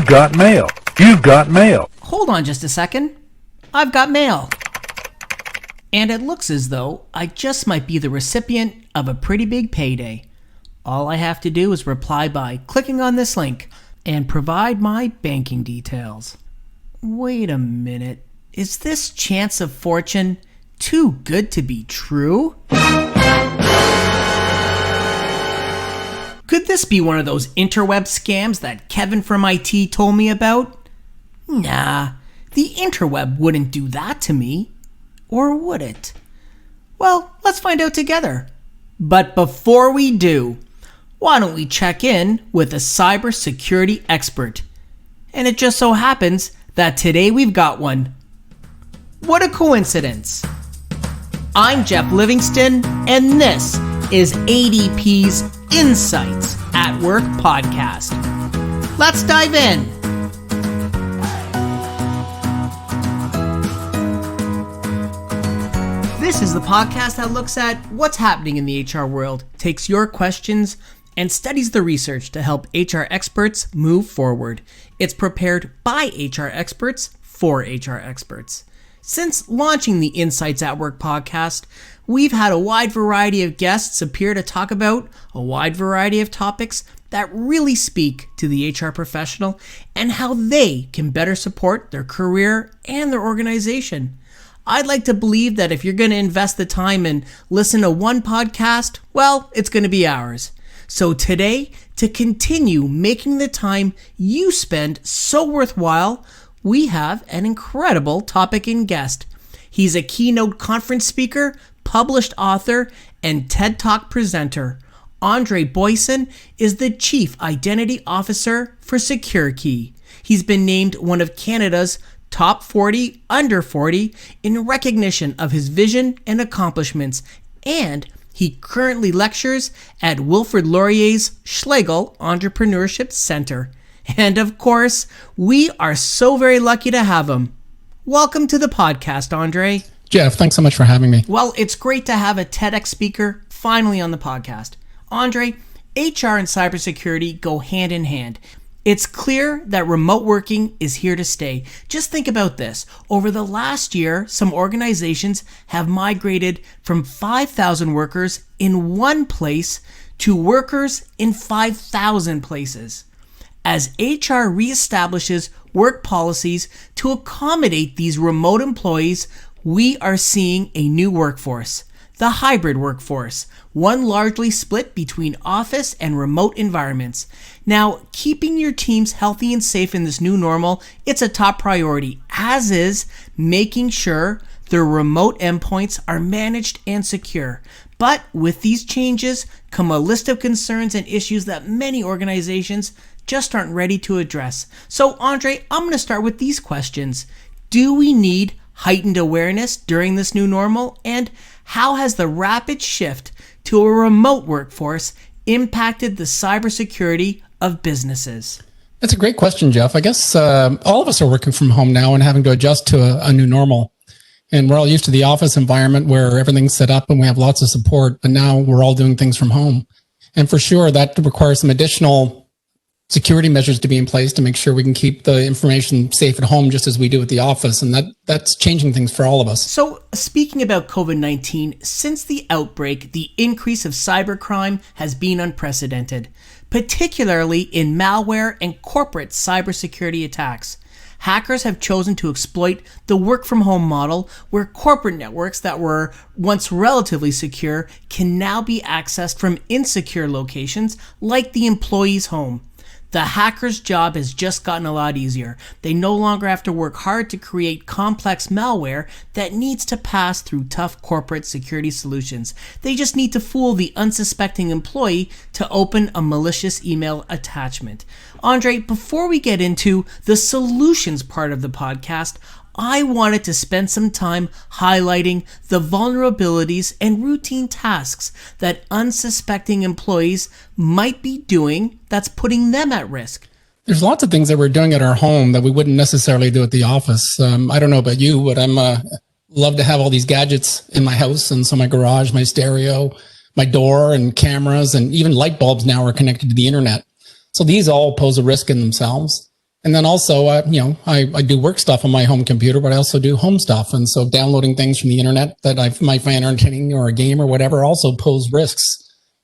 You've got mail. You've got mail. Hold on just a second. I've got mail. And it looks as though I just might be the recipient of a pretty big payday. All I have to do is reply by clicking on this link and provide my banking details. Wait a minute. Is this chance of fortune too good to be true? Could this be one of those interweb scams that Kevin from IT told me about? Nah, the interweb wouldn't do that to me. Or would it? Well, let's find out together. But before we do, why don't we check in with a cybersecurity expert? And it just so happens that today we've got one. What a coincidence. I'm Jeff Livingston, and this is ADP's Insights at Work podcast. Let's dive in. This is the podcast that looks at what's happening in the HR world, takes your questions, and studies the research to help HR experts move forward. It's prepared by HR experts for HR experts. Since launching the Insights at Work podcast, we've had a wide variety of guests appear to talk about a wide variety of topics that really speak to the HR professional and how they can better support their career and their organization. I'd like to believe that if you're going to invest the time and listen to one podcast, well, it's going to be ours. So today, to continue making the time you spend so worthwhile, we have an incredible topic and guest. He's a keynote conference speaker, published author, and TED Talk presenter. Andre Boysen is the Chief Identity Officer for SecureKey. He's been named one of Canada's top 40 under 40 in recognition of his vision and accomplishments, and he currently lectures at Wilfrid Laurier's Schlegel Entrepreneurship Center. And of course, we are so very lucky to have him. Welcome to the podcast, Andre. Jeff, thanks so much for having me. Well, it's great to have a TEDx speaker finally on the podcast. Andre, HR and cybersecurity go hand in hand. It's clear that remote working is here to stay. Just think about this. Over the last year, some organizations have migrated from 5,000 workers in one place to workers in 5,000 places. As HR reestablishes work policies to accommodate these remote employees, we are seeing a new workforce, the hybrid workforce, one largely split between office and remote environments. Now, keeping your teams healthy and safe in this new normal, it's a top priority, as is making sure their remote endpoints are managed and secure. But with these changes come a list of concerns and issues that many organizations just aren't ready to address. So, Andre, I'm going to start with these questions. Do we need heightened awareness during this new normal? And how has the rapid shift to a remote workforce impacted the cybersecurity of businesses? That's a great question, Jeff. I guess all of us are working from home now and having to adjust to a new normal. And we're all used to the office environment where everything's set up and we have lots of support, but now we're all doing things from home. And for sure, that requires some additional security measures to be in place to make sure we can keep the information safe at home just as we do at the office. And that's changing things for all of us. So speaking about COVID-19, since the outbreak, the increase of cybercrime has been unprecedented, particularly in malware and corporate cybersecurity attacks. Hackers have chosen to exploit the work-from-home model where corporate networks that were once relatively secure can now be accessed from insecure locations like the employee's home. The hacker's job has just gotten a lot easier. They no longer have to work hard to create complex malware that needs to pass through tough corporate security solutions. They just need to fool the unsuspecting employee to open a malicious email attachment. Andre, before we get into the solutions part of the podcast, I wanted to spend some time highlighting the vulnerabilities and routine tasks that unsuspecting employees might be doing that's putting them at risk. There's lots of things that we're doing at our home that we wouldn't necessarily do at the office. I don't know about you, but I'm love to have all these gadgets in my house. And so my garage, my stereo, my door and cameras, and even light bulbs now are connected to the internet. So these all pose a risk in themselves. And then also, I do work stuff on my home computer, but I also do home stuff. And so downloading things from the internet that I might find entertaining or a game or whatever also pose risks.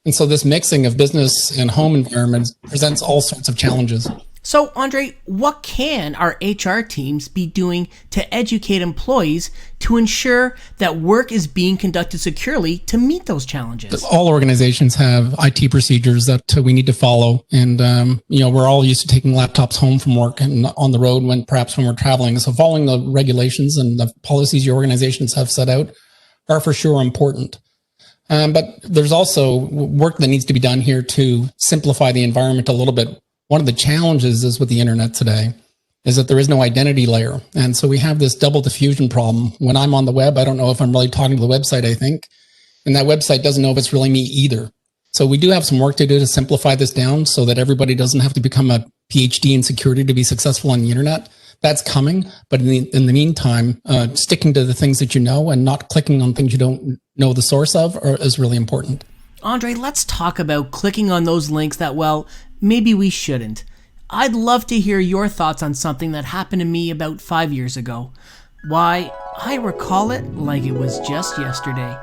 And so this mixing of business and home environments presents all sorts of challenges. So, Andre, what can our HR teams be doing to educate employees to ensure that work is being conducted securely to meet those challenges? All organizations have IT procedures that we need to follow. And, we're all used to taking laptops home from work and on the road when we're traveling. So following the regulations and the policies your organizations have set out are for sure important. But there's also work that needs to be done here to simplify the environment a little bit. One of the challenges is with the internet today is that there is no identity layer. And so we have this double diffusion problem. When I'm on the web, I don't know if I'm really talking to the website, I think. And that website doesn't know if it's really me either. So we do have some work to do to simplify this down so that everybody doesn't have to become a PhD in security to be successful on the internet. That's coming. But in the meantime, sticking to the things that you know and not clicking on things you don't know the source of is really important. Andre, let's talk about clicking on those links that, well, maybe we shouldn't. I'd love to hear your thoughts on something that happened to me about 5 years ago. Why, I recall it like it was just yesterday.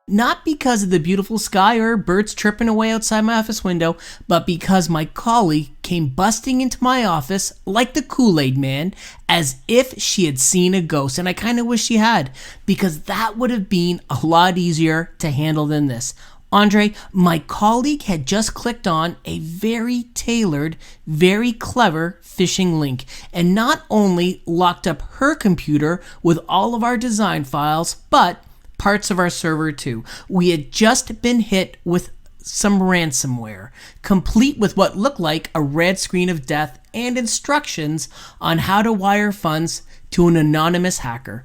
Not because of the beautiful sky or birds chirping away outside my office window, but because my colleague came busting into my office like the Kool-Aid man, as if she had seen a ghost. And I kind of wish she had, because that would have been a lot easier to handle than this. Andre, my colleague had just clicked on a very tailored, very clever phishing link, and not only locked up her computer with all of our design files, but parts of our server too. We had just been hit with some ransomware, complete with what looked like a red screen of death and instructions on how to wire funds to an anonymous hacker.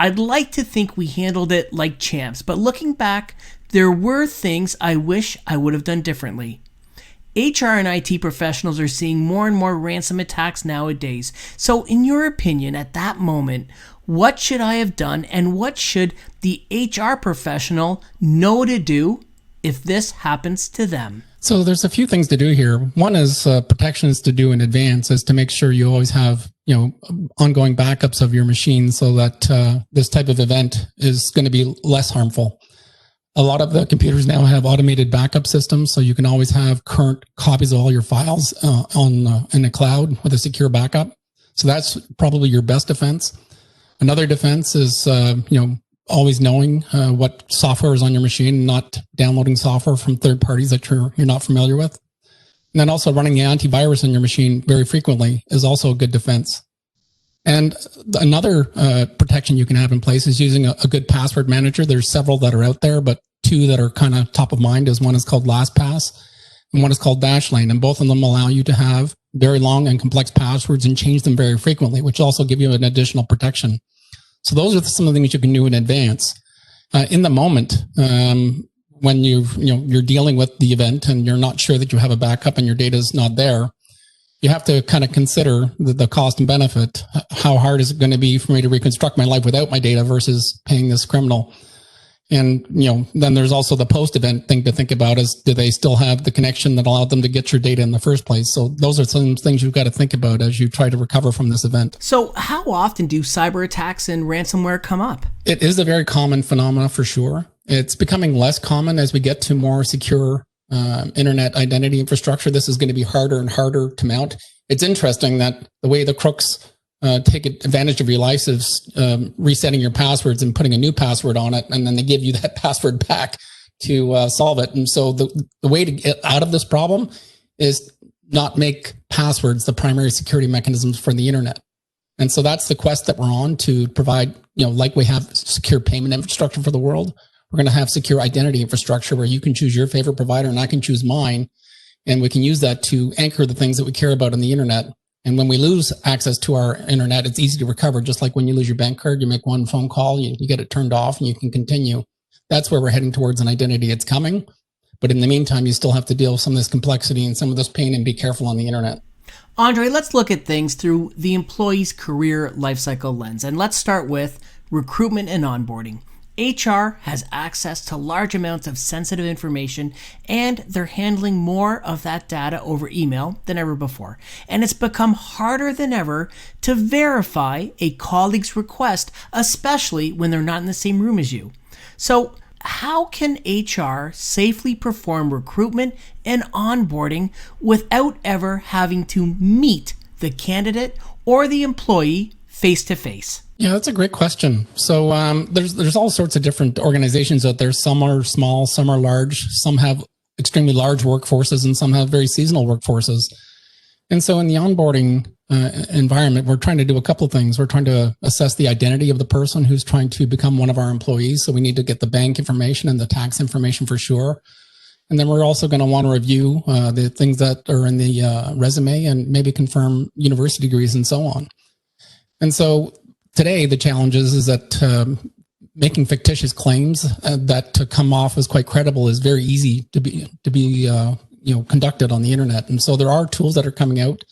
I'd like to think we handled it like champs, but looking back, there were things I wish I would have done differently. HR and IT professionals are seeing more and more ransom attacks nowadays. So in your opinion, at that moment, what should I have done and what should the HR professional know to do if this happens to them? So there's a few things to do here. One is protections to do in advance, is to make sure you always have ongoing backups of your machine so that this type of event is going to be less harmful. A lot of the computers now have automated backup systems, so you can always have current copies of all your files in the cloud with a secure backup. So that's probably your best defense. Another defense is always knowing what software is on your machine, not downloading software from third parties that you're not familiar with. And then also running the antivirus on your machine very frequently is also a good defense. And another protection you can have in place is using a good password manager. There's several that are out there, but two that are kind of top of mind is one is called LastPass and one is called Dashlane. And both of them allow you to have very long and complex passwords and change them very frequently, which also give you an additional protection. So those are some of the things you can do in advance. In the moment, when you're dealing with the event and you're not sure that you have a backup and your data is not there, you have to kind of consider the cost and benefit. How hard is it going to be for me to reconstruct my life without my data versus paying this criminal? And, then there's also the post-event thing to think about is, do they still have the connection that allowed them to get your data in the first place? So those are some things you've got to think about as you try to recover from this event. So how often do cyber attacks and ransomware come up? It is a very common phenomenon for sure. It's becoming less common as we get to more secure internet identity infrastructure. This is going to be harder and harder to mount. It's interesting that the way the crooks take advantage of your life is resetting your passwords and putting a new password on it, and then they give you that password back to solve it. And so the way to get out of this problem is not make passwords the primary security mechanisms for the internet. And so that's the quest that we're on, to provide, like we have secure payment infrastructure for the world, we're going to have secure identity infrastructure where you can choose your favorite provider and I can choose mine. And we can use that to anchor the things that we care about on the internet. And when we lose access to our internet, it's easy to recover. Just like when you lose your bank card, you make one phone call, you get it turned off and you can continue. That's where we're heading towards an identity. It's coming. But in the meantime, you still have to deal with some of this complexity and some of this pain and be careful on the internet. Andre, let's look at things through the employee's career lifecycle lens. And let's start with recruitment and onboarding. HR has access to large amounts of sensitive information, and they're handling more of that data over email than ever before. And it's become harder than ever to verify a colleague's request, especially when they're not in the same room as you. So how can HR safely perform recruitment and onboarding without ever having to meet the candidate or the employee face to face? Yeah, that's a great question. So there's all sorts of different organizations out there. Some are small, some are large, some have extremely large workforces, and some have very seasonal workforces. And so in the onboarding environment, we're trying to do a couple of things. We're trying to assess the identity of the person who's trying to become one of our employees. So we need to get the bank information and the tax information for sure. And then we're also going to want to review the things that are in the resume and maybe confirm university degrees and so on. And so today, the challenge is that making fictitious claims that to come off as quite credible is very easy to be conducted on the internet. And so there are tools that are coming out.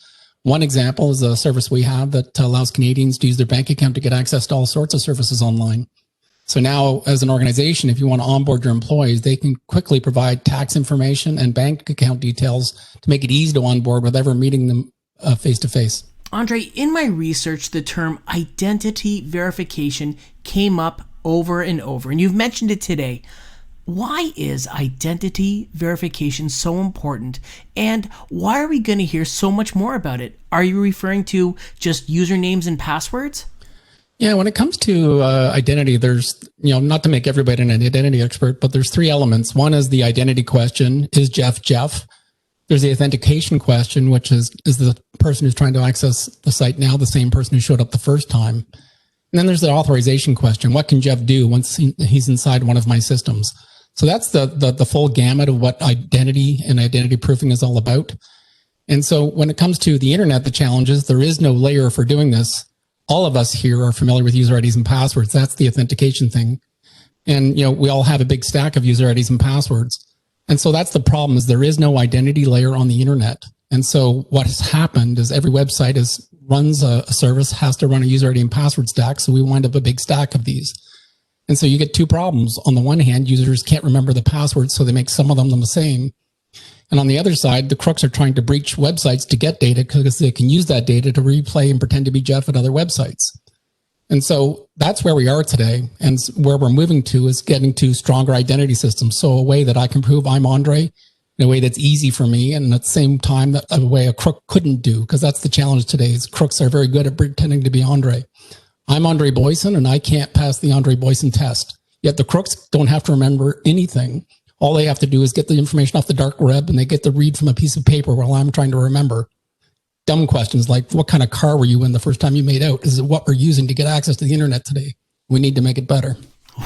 One example is a service we have that allows Canadians to use their bank account to get access to all sorts of services online. So now, as an organization, if you want to onboard your employees, they can quickly provide tax information and bank account details to make it easy to onboard without ever meeting them face to face. Andre, in my research, the term identity verification came up over and over, and you've mentioned it today. Why is identity verification so important, and why are we going to hear so much more about it? Are you referring to just usernames and passwords? Yeah, when it comes to identity, there's, not to make everybody an identity expert, but there's three elements. One is the identity question. Is Jeff Jeff? There's the authentication question, which is the person who's trying to access the site now the same person who showed up the first time? And then there's the authorization question. What can Jeff do once he's inside one of my systems? So that's the full gamut of what identity and identity proofing is all about. And so when it comes to the internet, the challenge is there is no layer for doing this. All of us here are familiar with user IDs and passwords. That's the authentication thing. And, we all have a big stack of user IDs and passwords. And so that's the problem, is there is no identity layer on the internet. And so what has happened is every website runs a service, has to run a user ID and password stack. So we wind up a big stack of these. And so you get two problems. On the one hand, users can't remember the passwords, so they make some of them the same. And on the other side, the crooks are trying to breach websites to get data because they can use that data to replay and pretend to be Jeff at other websites. And so that's where we are today. And where we're moving to is getting to stronger identity systems. So a way that I can prove I'm Andre in a way that's easy for me, and at the same time, that a way a crook couldn't do, because that's the challenge today, is crooks are very good at pretending to be Andre. I'm Andre Boysen, and I can't pass the Andre Boysen test. Yet the crooks don't have to remember anything. All they have to do is get the information off the dark web, and they get to read from a piece of paper while I'm trying to remember. Dumb questions like, what kind of car were you in the first time you made out? Is it what we're using to get access to the internet today? We need to make it better.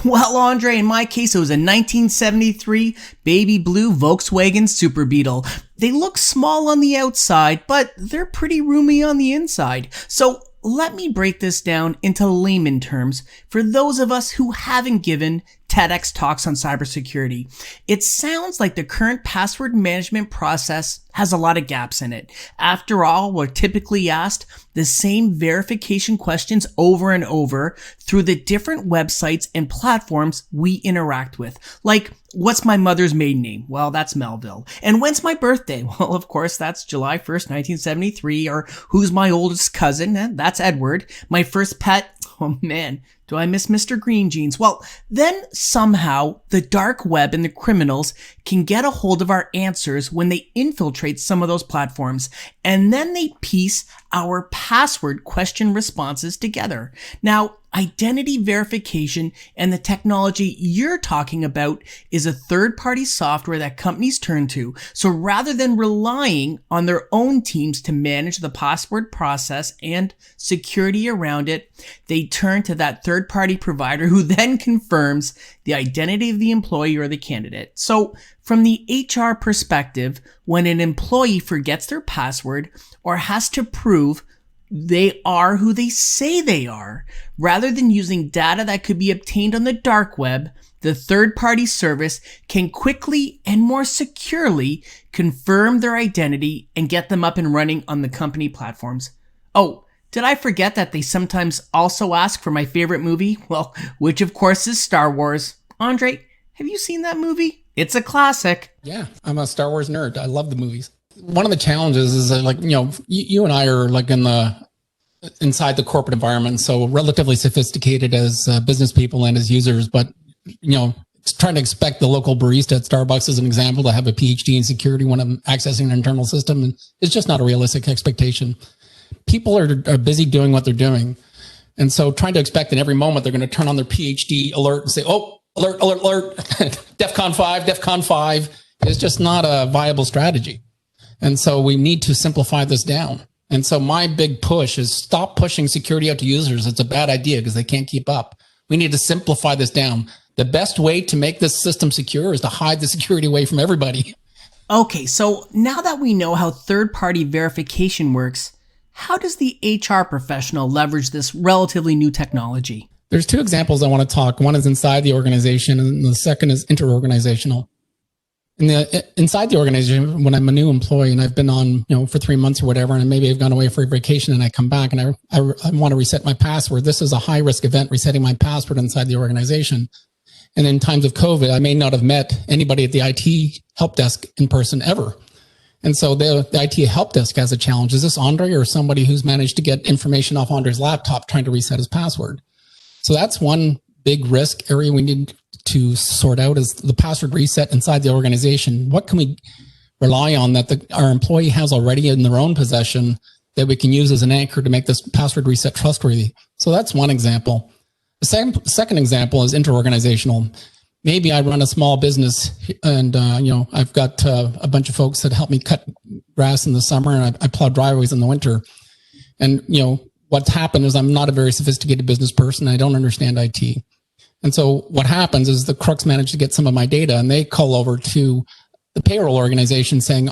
Well, Andre, in my case, it was a 1973 baby blue Volkswagen Super Beetle. They look small on the outside, but they're pretty roomy on the inside. So let me break this down into layman terms for those of us who haven't given TEDx talks on cybersecurity. It sounds like the current password management process has a lot of gaps in it. After all, we're typically asked the same verification questions over and over through the different websites and platforms we interact with. Like, what's my mother's maiden name? Well, that's Melville. And when's my birthday? Well, of course, that's July 1st, 1973. Or who's my oldest cousin? That's Edward. My first pet? Oh man, do I miss Mr. Green Jeans? Well, then somehow the dark web and the criminals can get a hold of our answers when they infiltrate some of those platforms, and then they piece our password question responses together. Now, identity verification and the technology you're talking about is a third-party software that companies turn to. So rather than relying on their own teams to manage the password process and security around it, they turn to that third-party provider who then confirms the identity of the employee or the candidate. So from the HR perspective, when an employee forgets their password or has to prove they are who they say they are, rather than using data that could be obtained on the dark web, the third-party service can quickly and more securely confirm their identity and get them up and running on the company platforms. Oh, Did I forget that they sometimes also ask for my favorite movie? Well, which of course is Star Wars. Andre, have you seen that movie? It's a classic. Yeah, I'm a Star Wars nerd. I love the movies. One of the challenges is that, like, you and I are like inside the corporate environment, so relatively sophisticated as business people and as users, but trying to expect the local barista at Starbucks, as an example, to have a PhD in security when I'm accessing an internal system, and it's just not a realistic expectation. People are busy doing what they're doing. And so trying to expect in every moment they're going to turn on their PhD alert and say, oh, alert, alert, alert, Defcon 5 is just not a viable strategy. And so we need to simplify this down. And so my big push is stop pushing security out to users. It's a bad idea because they can't keep up. We need to simplify this down. The best way to make this system secure is to hide the security away from everybody. Okay, so now that we know how third-party verification works, how does the HR professional leverage this relatively new technology? There's two examples I want to talk. One is inside the organization, and the second is interorganizational. Inside the organization, when I'm a new employee and I've been on, for 3 months or whatever, and maybe I've gone away for a vacation and I come back and I want to reset my password. This is a high risk event, resetting my password inside the organization. And in times of COVID, I may not have met anybody at the IT help desk in person ever. And so the IT help desk has a challenge. Is this Andre or somebody who's managed to get information off Andre's laptop trying to reset his password? So that's one big risk area we need to sort out, is the password reset inside the organization. What can we rely on that our employee has already in their own possession that we can use as an anchor to make this password reset trustworthy? So that's one example. The second example is interorganizational. Maybe I run a small business and, I've got a bunch of folks that help me cut grass in the summer, and I plow driveways in the winter. And, what's happened is I'm not a very sophisticated business person. I don't understand IT. And so what happens is the crooks manage to get some of my data, and they call over to the payroll organization saying,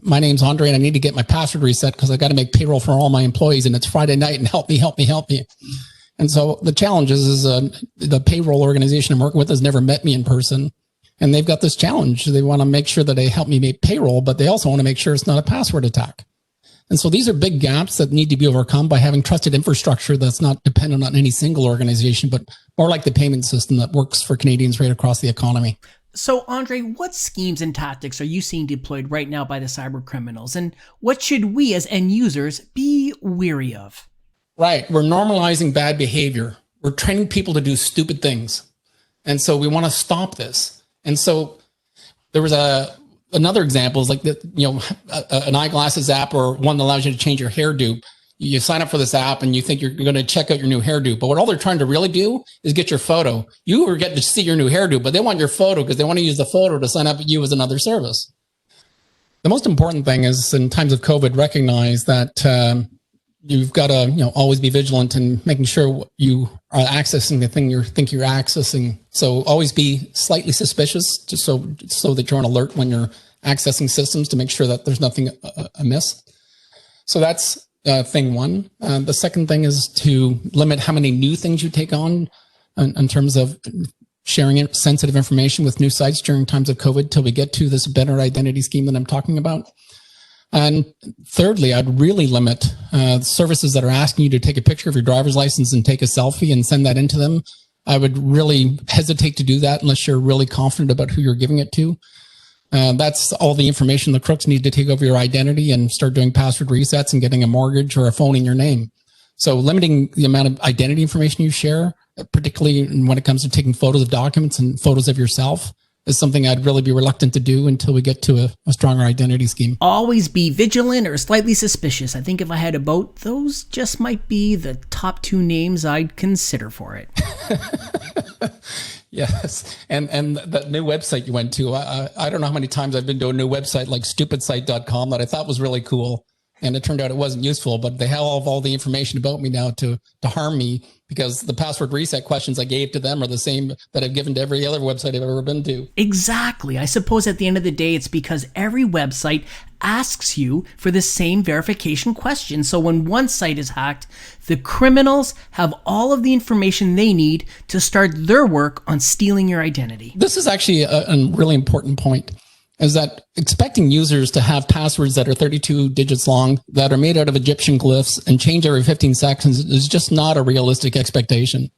my name's Andre and I need to get my password reset because I got to make payroll for all my employees and it's Friday night and help me. And so the challenge is the payroll organization I'm working with has never met me in person. And they've got this challenge. They want to make sure that they help me make payroll, but they also want to make sure it's not a password attack. And so these are big gaps that need to be overcome by having trusted infrastructure that's not dependent on any single organization, but more like the payment system that works for Canadians right across the economy. So, Andre, what schemes and tactics are you seeing deployed right now by the cyber criminals? And what should we as end users be weary of? Right. We're normalizing bad behavior. We're training people to do stupid things. And so we want to stop this. And so there was another example is like an eyeglasses app, or one that allows you to change your hairdo. You sign up for this app and you think you're going to check out your new hairdo. But what all they're trying to really do is get your photo. You are getting to see your new hairdo, but they want your photo because they want to use the photo to sign up with you as another service. The most important thing is, in times of COVID, recognize that you've got to always be vigilant in making sure you are accessing the thing you think you're accessing. So always be slightly suspicious, just so that you're on alert when you're accessing systems to make sure that there's nothing amiss. So that's thing one. The second thing is to limit how many new things you take on in terms of sharing sensitive information with new sites during times of COVID till we get to this better identity scheme that I'm talking about. And thirdly, I'd really limit services that are asking you to take a picture of your driver's license and take a selfie and send that into them. I would really hesitate to do that unless you're really confident about who you're giving it to. That's all the information the crooks need to take over your identity and start doing password resets and getting a mortgage or a phone in your name. So limiting the amount of identity information you share, particularly when it comes to taking photos of documents and photos of yourself, is something I'd really be reluctant to do until we get to a stronger identity scheme. Always be vigilant or slightly suspicious. I think if I had a vote, those just might be the top two names I'd consider for it. Yes. And that new website you went to, I don't know how many times I've been to a new website like stupidsite.com that I thought was really cool. And it turned out it wasn't useful, but they have all the information about me now to harm me, because the password reset questions I gave to them are the same that I've given to every other website I've ever been to. Exactly. I suppose at the end of the day, it's because every website asks you for the same verification question. So when one site is hacked, the criminals have all of the information they need to start their work on stealing your identity. This is actually a really important point. is that expecting users to have passwords that are 32 digits long, that are made out of Egyptian glyphs and change every 15 seconds is just not a realistic expectation.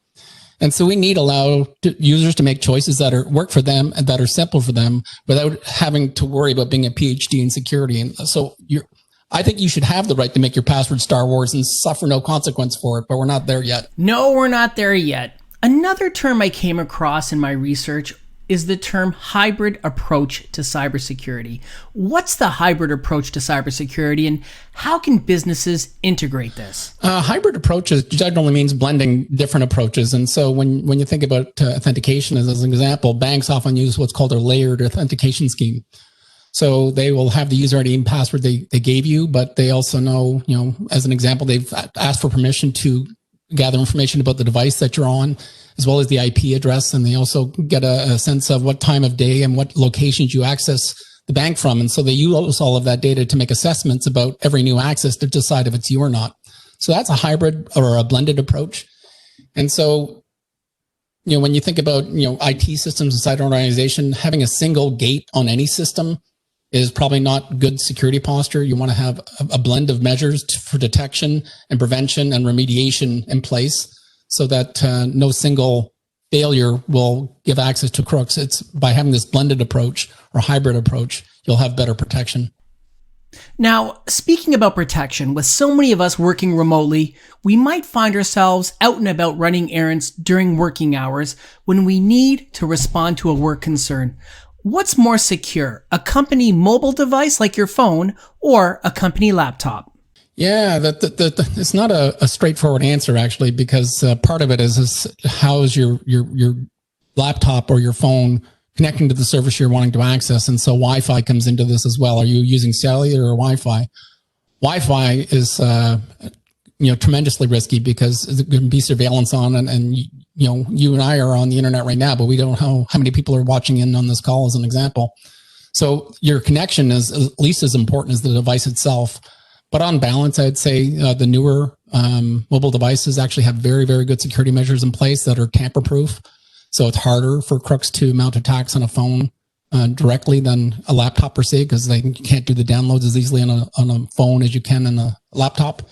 And so we need to allow users to make choices that work for them and that are simple for them without having to worry about being a PhD in security. And so I think you should have the right to make your password Star Wars and suffer no consequence for it, but we're not there yet. No, we're not there yet. Another term I came across in my research is the term hybrid approach to cybersecurity. What's the hybrid approach to cybersecurity, and how can businesses integrate this? Hybrid approaches generally means blending different approaches. And so when you think about authentication as an example, banks often use what's called a layered authentication scheme. So they will have the user ID and password they gave you, but they also know, as an example, they've asked for permission to gather information about the device that you're on, as well as the IP address. And they also get a sense of what time of day and what locations you access the bank from. And so they use all of that data to make assessments about every new access to decide if it's you or not. So that's a hybrid or a blended approach. And so, when you think about, IT systems inside an organization, having a single gate on any system is probably not good security posture. You want to have a blend of measures for detection and prevention and remediation in place so that no single failure will give access to crooks. It's by having this blended approach or hybrid approach, you'll have better protection. Now, speaking about protection, with so many of us working remotely, we might find ourselves out and about running errands during working hours when we need to respond to a work concern. What's more secure, a company mobile device like your phone or a company laptop? Yeah, it's not a straightforward answer, actually, because part of it is how is your laptop or your phone connecting to the service you're wanting to access. And so Wi-Fi comes into this as well. Are you using cellular or Wi-Fi? Wi-Fi is tremendously risky because there can be surveillance on, and you and I are on the internet right now, but we don't know how many people are watching in on this call, as an example. So your connection is at least as important as the device itself. But on balance, I'd say the newer mobile devices actually have very, very good security measures in place that are tamper-proof. So it's harder for crooks to mount attacks on a phone directly than a laptop per se, because they can't do the downloads as easily on a phone as you can on a laptop.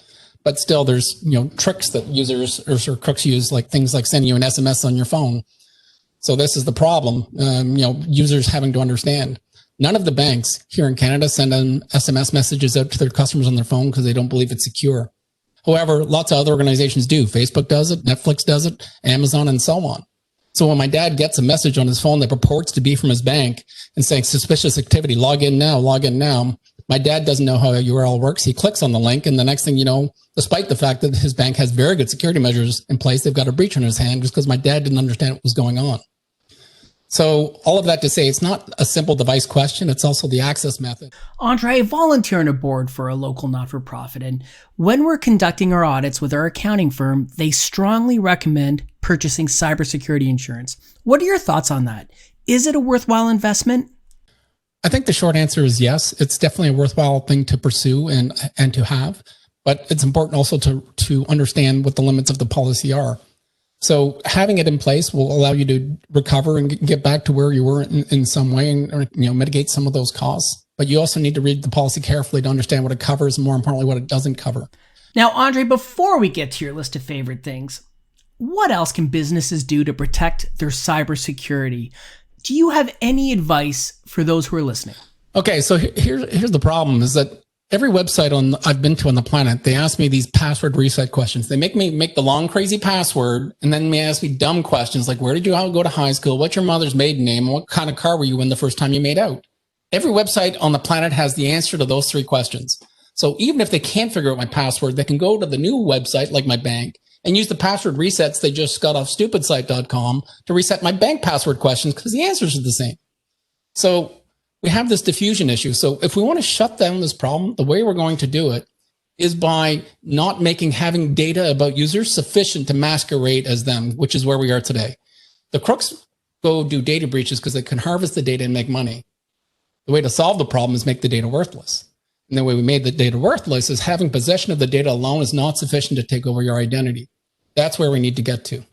But still, there's tricks that users or crooks use, like things like sending you an SMS on your phone. So this is the problem. Users having to understand. None of the banks here in Canada send SMS messages out to their customers on their phone because they don't believe it's secure. However, lots of other organizations do. Facebook does it, Netflix does it, Amazon, and so on. So when my dad gets a message on his phone that purports to be from his bank and saying suspicious activity, log in now, my dad doesn't know how a URL works. He clicks on the link, and the next thing you know, despite the fact that his bank has very good security measures in place, they've got a breach on his hand just because my dad didn't understand what was going on. So all of that to say, it's not a simple device question. It's also the access method. Andre, I volunteer on a board for a local not-for-profit, and when we're conducting our audits with our accounting firm, they strongly recommend purchasing cybersecurity insurance. What are your thoughts on that? Is it a worthwhile investment? I think the short answer is yes. It's definitely a worthwhile thing to pursue and to have, but it's important also to understand what the limits of the policy are. So having it in place will allow you to recover and get back to where you were in some way and mitigate some of those costs. But you also need to read the policy carefully to understand what it covers and, more importantly, what it doesn't cover. Now, Andre, before we get to your list of favorite things, what else can businesses do to protect their cybersecurity? Do you have any advice for those who are listening? Okay, so here's the problem is that every website I've been to on the planet, they ask me these password reset questions. They make me make the long, crazy password, and then they ask me dumb questions like, where did you go to high school? What's your mother's maiden name? What kind of car were you in the first time you made out? Every website on the planet has the answer to those three questions. So even if they can't figure out my password, they can go to the new website, like my bank, and use the password resets they just got off stupidsite.com to reset my bank password questions because the answers are the same. So we have this diffusion issue. So if we want to shut down this problem, the way we're going to do it is by not having data about users sufficient to masquerade as them, which is where we are today. The crooks go do data breaches because they can harvest the data and make money. The way to solve the problem is make the data worthless. And the way we made the data worthless is having possession of the data alone is not sufficient to take over your identity. That's where we need to get to.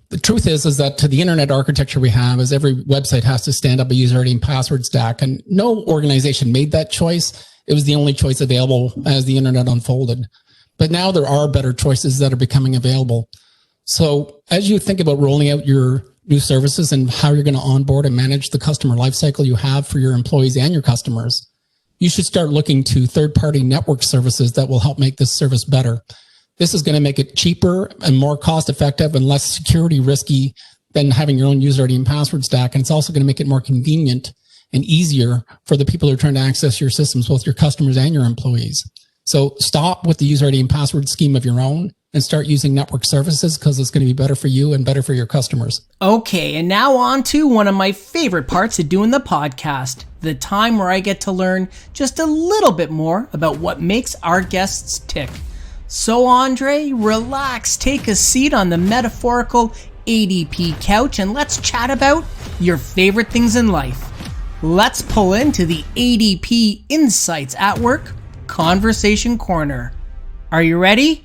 The truth is that to the internet architecture we have is every website has to stand up a user ID and password stack. And no organization made that choice. It was the only choice available as the internet unfolded. But now there are better choices that are becoming available. So as you think about rolling out your new services and how you're going to onboard and manage the customer lifecycle you have for your employees and your customers, you should start looking to third-party network services that will help make this service better. This is going to make it cheaper and more cost-effective and less security risky than having your own user ID and password stack. And it's also going to make it more convenient and easier for the people who are trying to access your systems, both your customers and your employees. So stop with the user ID and password scheme of your own and start using network services, because it's going to be better for you and better for your customers. Okay, and now on to one of my favorite parts of doing the podcast, the time where I get to learn just a little bit more about what makes our guests tick. So Andre, relax, take a seat on the metaphorical ADP couch, and let's chat about your favorite things in life. Let's pull into the ADP Insights at Work Conversation Corner. Are you ready?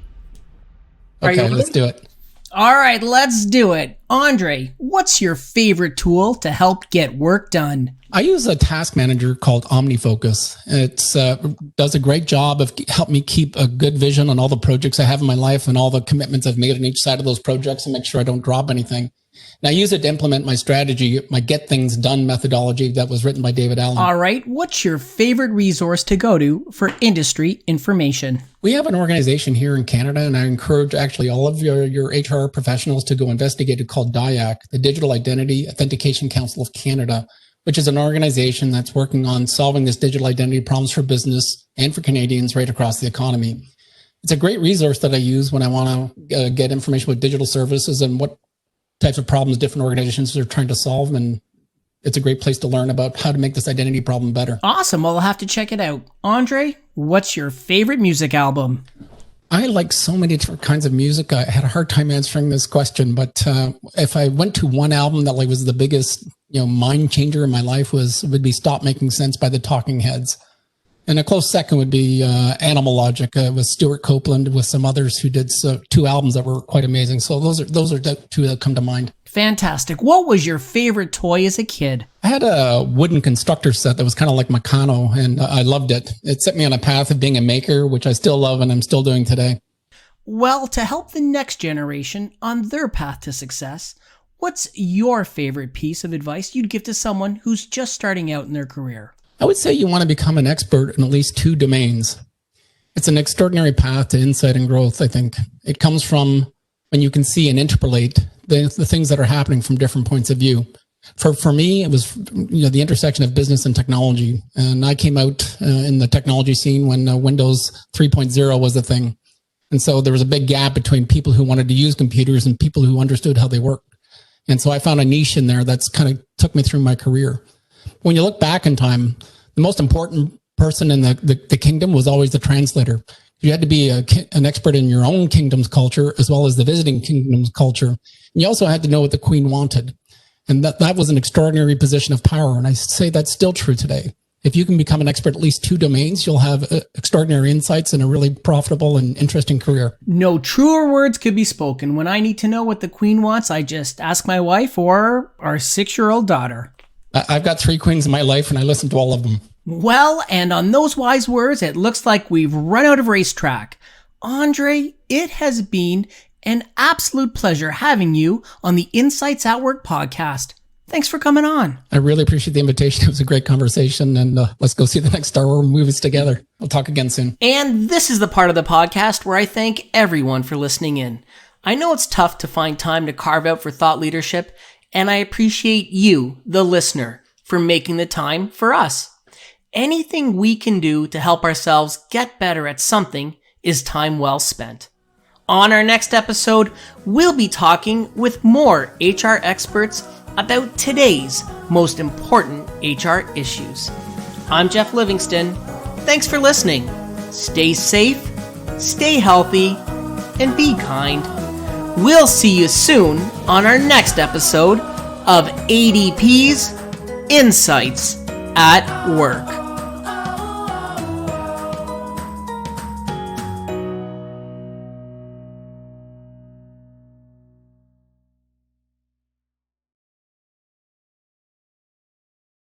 Okay, let's do it. All right, let's do it. Andre, what's your favorite tool to help get work done? I use a task manager called OmniFocus. It does a great job of helping me keep a good vision on all the projects I have in my life and all the commitments I've made on each side of those projects and make sure I don't drop anything. And I use it to implement my strategy, my Get Things Done methodology that was written by David Allen. All right, what's your favorite resource to go to for industry information? We have an organization here in Canada, and I encourage actually all of your HR professionals to go investigate it, called DIAC, the Digital Identity Authentication Council of Canada, which is an organization that's working on solving this digital identity problems for business and for Canadians right across the economy. It's a great resource that I use when I want to get information about digital services and what types of problems different organizations are trying to solve. And it's a great place to learn about how to make this identity problem better. Awesome. Well, I'll have to check it out. Andre, what's your favorite music album? I like so many different kinds of music. I had a hard time answering this question, but if I went to one album that was the biggest, mind changer in my life would be Stop Making Sense by the Talking Heads. And a close second would be Animal Logic with Stuart Copeland, with some others who did two albums that were quite amazing. So those are the two that come to mind. Fantastic. What was your favorite toy as a kid? I had a wooden constructor set that was kind of like Meccano, and I loved it. It set me on a path of being a maker, which I still love and I'm still doing today. Well, to help the next generation on their path to success, what's your favorite piece of advice you'd give to someone who's just starting out in their career? I would say you want to become an expert in at least 2 domains. It's an extraordinary path to insight and growth, I think. It comes from when you can see and interpolate the things that are happening from different points of view. For me, it was the intersection of business and technology. And I came out in the technology scene when Windows 3.0 was the thing. And so there was a big gap between people who wanted to use computers and people who understood how they worked. And so I found a niche in there that's kind of took me through my career. When you look back in time, the most important person in the kingdom was always the translator. You had to be an expert in your own kingdom's culture as well as the visiting kingdom's culture. And you also had to know what the queen wanted. And that was an extraordinary position of power. And I say that's still true today. If you can become an expert at least 2 domains, you'll have extraordinary insights and a really profitable and interesting career. No truer words could be spoken. When I need to know what the queen wants, I just ask my wife or our 6-year-old daughter. I've got 3 queens in my life and I listen to all of them. Well, and on those wise words, it looks like we've run out of racetrack. Andre, it has been an absolute pleasure having you on the Insights at Work podcast. Thanks for coming on. I really appreciate the invitation. It was a great conversation, and let's go see the next Star Wars movies together. We'll talk again soon. And this is the part of the podcast where I thank everyone for listening in. I know it's tough to find time to carve out for thought leadership, and I appreciate you, the listener, for making the time for us. Anything we can do to help ourselves get better at something is time well spent. On our next episode, we'll be talking with more HR experts about today's most important HR issues. I'm Jeff Livingston. Thanks for listening. Stay safe, stay healthy, and be kind. We'll see you soon on our next episode of ADP's Insights at Work.